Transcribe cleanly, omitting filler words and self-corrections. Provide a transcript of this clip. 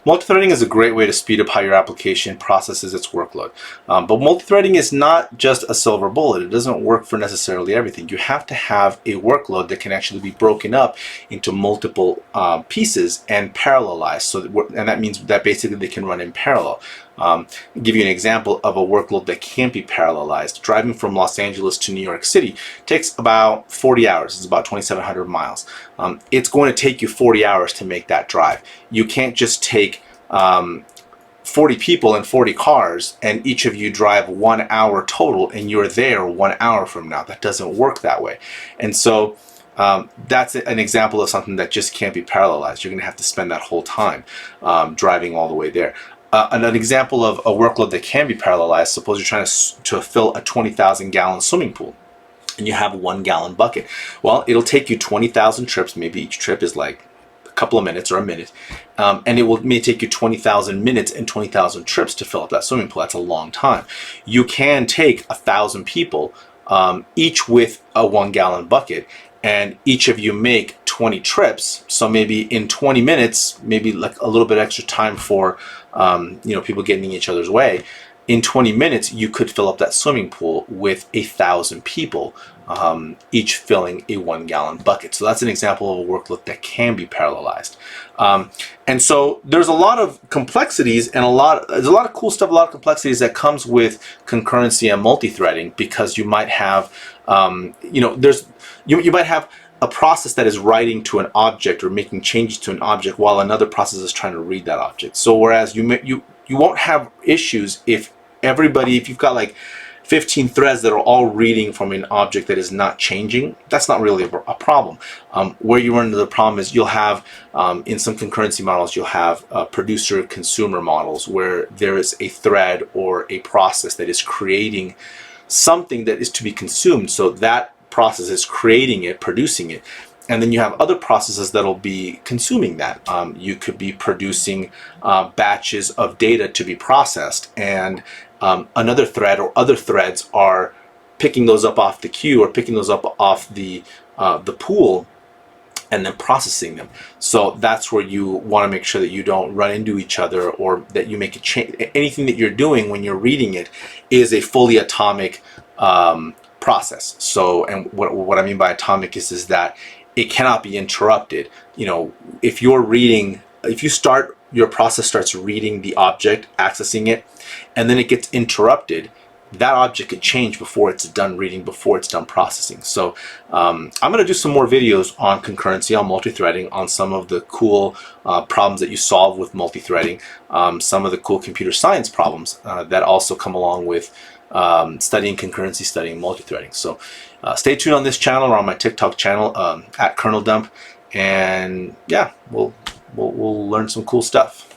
Multithreading is a great way to speed up how your application processes its workload. But multithreading is not just a silver bullet. It doesn't work for necessarily everything. You have to have a workload that can actually be broken up into multiple pieces and parallelized. And that means that basically they can run in parallel. I'll give you an example of a workload that can't be parallelized. Driving from Los Angeles to New York City takes about 40 hours. It's about 2,700 miles. It's going to take you 40 hours to make that drive. You can't just take 40 people and 40 cars and each of you drive 1 hour total and you're there 1 hour from now. That doesn't work that way. And so that's an example of something that just can't be parallelized. You're going to have to spend that whole time driving all the way there. An example of a workload that can be parallelized, suppose you're trying to fill a 20,000 gallon swimming pool and you have 1 gallon bucket. Well, it'll take you 20,000 trips. Maybe each trip is like a couple of minutes or a minute. And it may take you 20,000 minutes and 20,000 trips to fill up that swimming pool. That's a long time. You can take 1,000 people, each with a 1 gallon bucket, and each of you make 20 trips. So maybe in 20 minutes, maybe like a little bit extra time for people getting in each other's way. In 20 minutes, you could fill up that swimming pool with 1,000 people, each filling a 1 gallon bucket. So that's an example of a workload that can be parallelized. And so there's a lot of complexities and there's a lot of cool stuff, a lot of complexities that comes with concurrency and multi-threading, because you might have, you might have a process that is writing to an object or making changes to an object while another process is trying to read that object. So whereas you won't have issues if you've got like 15 threads that are all reading from an object that is not changing, that's not really a problem. Where you run into the problem is you'll have, in some concurrency models, you'll have producer-consumer models where there is a thread or a process that is creating something that is to be consumed. So that process is creating it, producing it. And then you have other processes that'll be consuming that. You could be producing batches of data to be processed, and another thread or other threads are picking those up off the queue or picking those up off the pool and then processing them. So that's where you want to make sure that you don't run into each other, or that you make a change. Anything that you're doing when you're reading it is a fully atomic process. So, and what I mean by atomic is that it cannot be interrupted. If your process starts reading the object, accessing it, and then it gets interrupted, that object could change before it's done reading, before it's done processing. So I'm going to do some more videos on concurrency, on multi-threading, on some of the cool problems that you solve with multi-threading, some of the cool computer science problems that also come along with studying concurrency, studying multi-threading. So stay tuned on this channel or on my TikTok channel at Kernel Dump, and yeah, we'll learn some cool stuff.